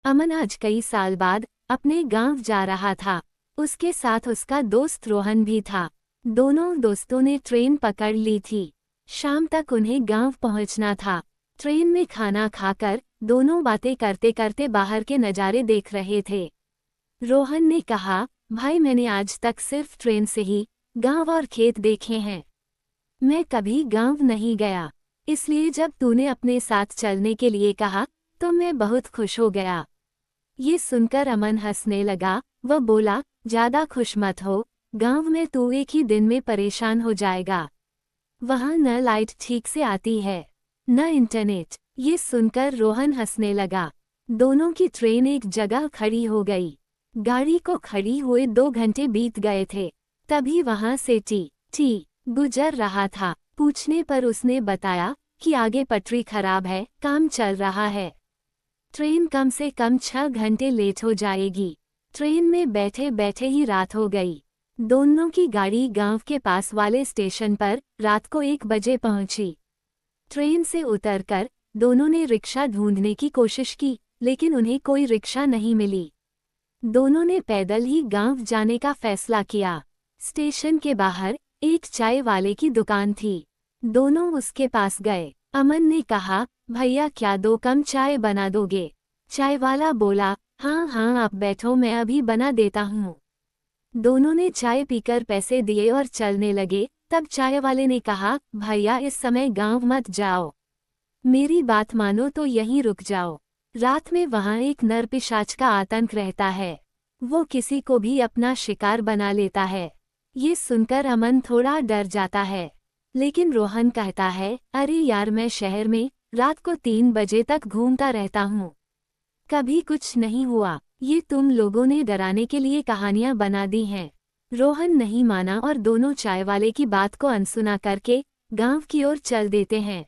अमन आज कई साल बाद अपने गांव जा रहा था। उसके साथ उसका दोस्त रोहन भी था। दोनों दोस्तों ने ट्रेन पकड़ ली थी। शाम तक उन्हें गांव पहुंचना था। ट्रेन में खाना खाकर दोनों बातें करते करते बाहर के नज़ारे देख रहे थे। रोहन ने कहा, भाई मैंने आज तक सिर्फ ट्रेन से ही गांव और खेत देखे हैं। मैं कभी गांव नहीं गया, इसलिए जब तूने अपने साथ चलने के लिए कहा तो मैं बहुत खुश हो गया। ये सुनकर अमन हंसने लगा। वह बोला, ज्यादा खुश मत हो, गांव में तू एक ही दिन में परेशान हो जाएगा। वहां न लाइट ठीक से आती है न इंटरनेट। ये सुनकर रोहन हंसने लगा। दोनों की ट्रेन एक जगह खड़ी हो गई। गाड़ी को खड़ी हुए 2 घंटे बीत गए थे। तभी वहां से टी गुजर रहा था। पूछने पर उसने बताया कि आगे पटरी खराब है, काम चल रहा है। ट्रेन कम से कम 6 घंटे लेट हो जाएगी। ट्रेन में बैठे बैठे ही रात हो गई। दोनों की गाड़ी गांव के पास वाले स्टेशन पर रात को 1 बजे पहुंची। ट्रेन से उतरकर दोनों ने रिक्शा ढूंढने की कोशिश की, लेकिन उन्हें कोई रिक्शा नहीं मिली। दोनों ने पैदल ही गांव जाने का फैसला किया। स्टेशन के बाहर एक चाय वाले की दुकान थी। दोनों उसके पास गए। अमन ने कहा, भैया क्या 2 कम चाय बना दोगे? चाय वाला बोला, हाँ हाँ आप बैठो, मैं अभी बना देता हूँ। दोनों ने चाय पीकर पैसे दिए और चलने लगे। तब चाय वाले ने कहा, भैया इस समय गांव मत जाओ, मेरी बात मानो तो यहीं रुक जाओ। रात में वहां एक नरपिशाच का आतंक रहता है। वो किसी को भी अपना शिकार बना लेता है। ये सुनकर अमन थोड़ा डर जाता है, लेकिन रोहन कहता है, अरे यार मैं शहर में रात को 3 बजे तक घूमता रहता हूँ, कभी कुछ नहीं हुआ। ये तुम लोगों ने डराने के लिए कहानियां बना दी हैं। रोहन नहीं माना और दोनों चाय वाले की बात को अनसुना करके गांव की ओर चल देते हैं।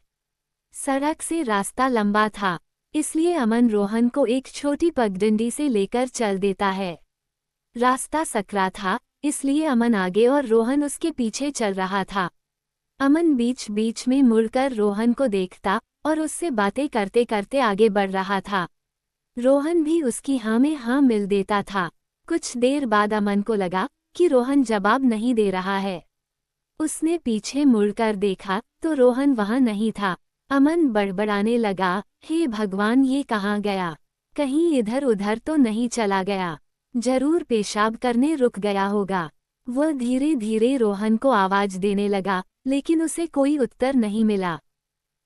सड़क से रास्ता लंबा था, इसलिए अमन रोहन को एक छोटी पगडंडी से लेकर चल देता है। रास्ता सकरा था, इसलिए अमन आगे और रोहन उसके पीछे चल रहा था। अमन बीच बीच में मुड़कर रोहन को देखता और उससे बातें करते करते आगे बढ़ रहा था। रोहन भी उसकी हाँ में हाँ मिल देता था। कुछ देर बाद अमन को लगा कि रोहन जवाब नहीं दे रहा है। उसने पीछे मुड़कर देखा तो रोहन वहां नहीं था। अमन बड़बड़ाने लगा, हे भगवान ये कहाँ गया? कहीं इधर उधर तो नहीं चला गया? जरूर पेशाब करने रुक गया होगा। वह धीरे धीरे रोहन को आवाज देने लगा, लेकिन उसे कोई उत्तर नहीं मिला।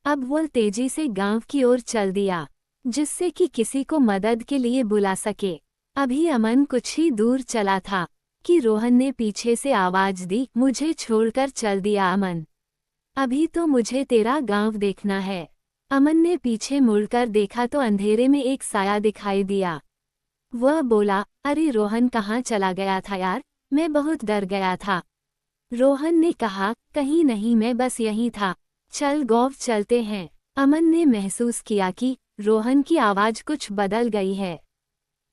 अब वह तेजी से गांव की ओर चल दिया, जिससे कि किसी को मदद के लिए बुला सके। अभी अमन कुछ ही दूर चला था कि रोहन ने पीछे से आवाज दी, मुझे छोड़कर चल दिया अमन, अभी तो मुझे तेरा गांव देखना है। अमन ने पीछे मुड़कर देखा तो अंधेरे में एक साया दिखाई दिया। वह बोला, अरे रोहन कहाँ चला गया था यार, मैं बहुत डर गया था। रोहन ने कहा, कहीं नहीं, मैं बस यहीं था, चल गांव चलते हैं। अमन ने महसूस किया कि रोहन की आवाज कुछ बदल गई है।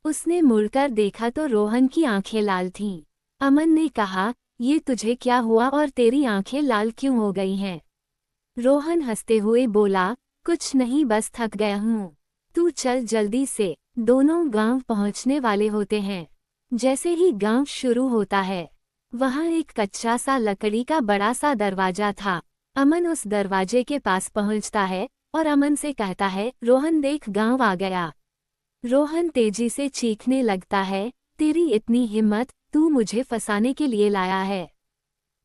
उसने मुड़कर देखा तो रोहन की आंखें लाल थीं। अमन ने कहा, ये तुझे क्या हुआ और तेरी आंखें लाल क्यों हो गई हैं? रोहन हंसते हुए बोला, कुछ नहीं, बस थक गया हूँ, तू चल जल्दी से। दोनों गांव पहुंचने वाले होते हैं। जैसे ही गांव शुरू होता है, वहां एक कच्चा सा लकड़ी का बड़ा सा दरवाजा था। अमन उस दरवाजे के पास पहुंचता है और अमन से कहता है, रोहन देख गांव आ गया। रोहन तेजी से चीखने लगता है, तेरी इतनी हिम्मत, तू मुझे फंसाने के लिए लाया है,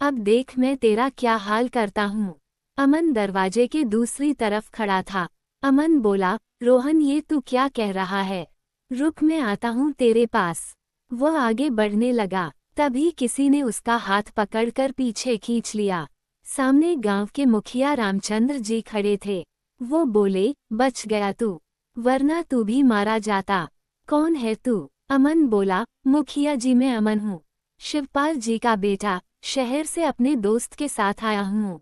अब देख मैं तेरा क्या हाल करता हूँ। अमन दरवाजे के दूसरी तरफ खड़ा था। अमन बोला, रोहन ये तू क्या कह रहा है? रुक, मैं आता हूँ तेरे पास। वह आगे बढ़ने लगा, तभी किसी ने उसका हाथ पकड़कर पीछे खींच लिया। सामने गांव के मुखिया रामचंद्र जी खड़े थे। वो बोले, बच गया तू, वरना तू भी मारा जाता। कौन है तू? अमन बोला, मुखिया जी मैं अमन हूँ, शिवपाल जी का बेटा, शहर से अपने दोस्त के साथ आया हूँ,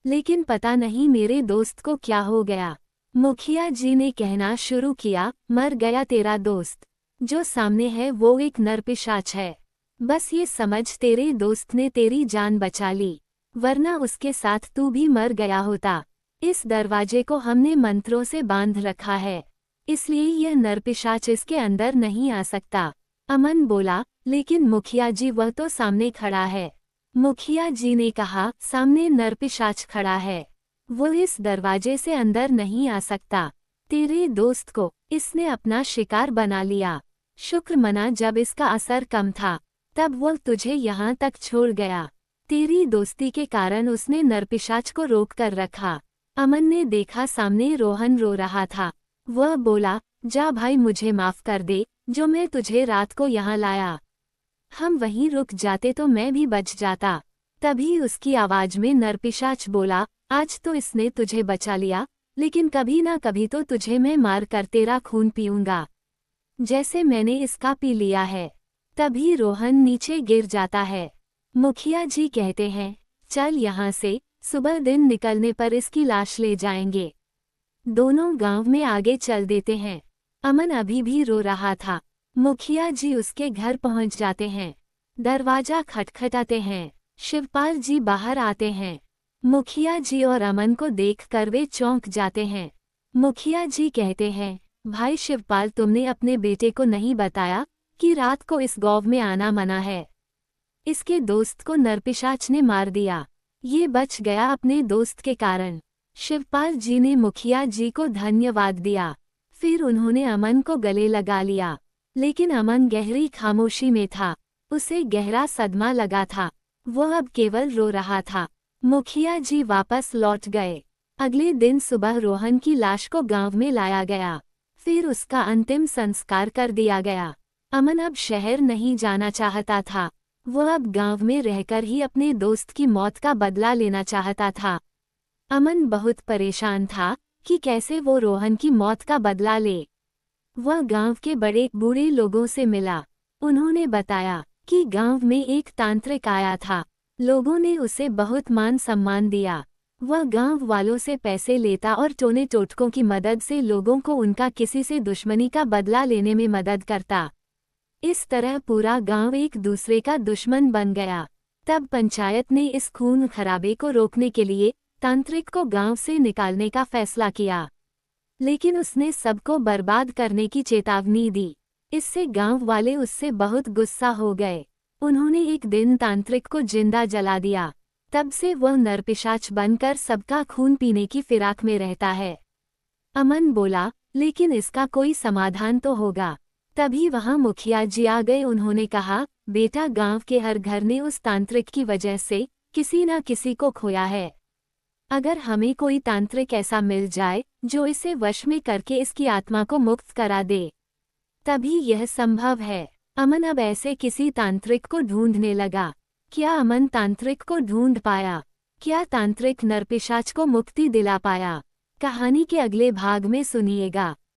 लेकिन पता नहीं मेरे दोस्त को क्या हो गया। मुखिया जी ने कहना शुरू किया, मर गया तेरा दोस्त, जो सामने है वो एक नरपिशाच है, बस ये समझ तेरे दोस्त ने तेरी जान बचा ली, वरना उसके साथ तू भी मर गया होता। इस दरवाजे को हमने मंत्रों से बांध रखा है, इसलिए यह नरपिशाच इसके अंदर नहीं आ सकता। अमन बोला, लेकिन मुखिया जी वह तो सामने खड़ा है। मुखिया जी ने कहा, सामने नरपिशाच खड़ा है, वो इस दरवाजे से अंदर नहीं आ सकता। तेरे दोस्त को इसने अपना शिकार बना लिया। शुक्र मना जब इसका असर कम था, तब वो तुझे यहाँ तक छोड़ गया। तेरी दोस्ती के कारण उसने नरपिशाच को रोक कर रखा। अमन ने देखा सामने रोहन रो रहा था। वह बोला, जा भाई मुझे माफ कर दे, जो मैं तुझे रात को यहाँ लाया। हम वहीं रुक जाते तो मैं भी बच जाता। तभी उसकी आवाज में नरपिशाच बोला, आज तो इसने तुझे बचा लिया, लेकिन कभी ना कभी तो तुझे मैं मार कर तेरा खून पीऊंगा, जैसे मैंने इसका पी लिया है। तभी रोहन नीचे गिर जाता है। मुखिया जी कहते हैं, चल यहाँ से, सुबह दिन निकलने पर इसकी लाश ले जाएंगे। दोनों गांव में आगे चल देते हैं। अमन अभी भी रो रहा था। मुखिया जी उसके घर पहुंच जाते हैं। दरवाजा खटखटाते हैं। शिवपाल जी बाहर आते हैं। मुखिया जी और अमन को देखकर वे चौंक जाते हैं। मुखिया जी कहते हैं, भाई शिवपाल, तुमने अपने बेटे को नहीं बताया कि रात को इस गांव में आना मना है। इसके दोस्त को नरपिशाच ने मार दिया। ये बच गया अपने दोस्त के कारण। शिवपाल जी ने मुखिया जी को धन्यवाद दिया। फिर उन्होंने अमन को गले लगा लिया। लेकिन अमन गहरी खामोशी में था। उसे गहरा सदमा लगा था। वह अब केवल रो रहा था। मुखिया जी वापस लौट गए। अगले दिन सुबह रोहन की लाश को गांव में लाया गया। फिर उसका अंतिम संस्कार कर दिया गया। अमन अब शहर नहीं जाना चाहता था। वह अब गांव में रहकर ही अपने दोस्त की मौत का बदला लेना चाहता था। अमन बहुत परेशान था कि कैसे वो रोहन की मौत का बदला ले। वह गांव के बड़े बूढ़े लोगों से मिला। उन्होंने बताया कि गांव में एक तांत्रिक आया था। लोगों ने उसे बहुत मान सम्मान दिया। वह गांव वालों से पैसे लेता और टोने टोटकों की मदद से लोगों को उनका किसी से दुश्मनी का बदला लेने में मदद करता। इस तरह पूरा गांव एक दूसरे का दुश्मन बन गया। तब पंचायत ने इस खून खराबे को रोकने के लिए तांत्रिक को गांव से निकालने का फैसला किया। लेकिन उसने सबको बर्बाद करने की चेतावनी दी। इससे गांव वाले उससे बहुत गुस्सा हो गए। उन्होंने एक दिन तांत्रिक को जिंदा जला दिया। तब से वह नरपिशाच बनकर सबका खून पीने की फिराक में रहता है। अमन बोला, लेकिन इसका कोई समाधान तो होगा। तभी वहां मुखिया जी आ गए। उन्होंने कहा, बेटा, गांव के हर घर ने उस तांत्रिक की वजह से किसी न किसी को खोया है। अगर हमें कोई तांत्रिक ऐसा मिल जाए जो इसे वश में करके इसकी आत्मा को मुक्त करा दे, तभी यह संभव है। अमन अब ऐसे किसी तांत्रिक को ढूंढने लगा। क्या अमन तांत्रिक को ढूंढ पाया? क्या तांत्रिक नरपिशाच को मुक्ति दिला पाया? कहानी के अगले भाग में सुनिएगा।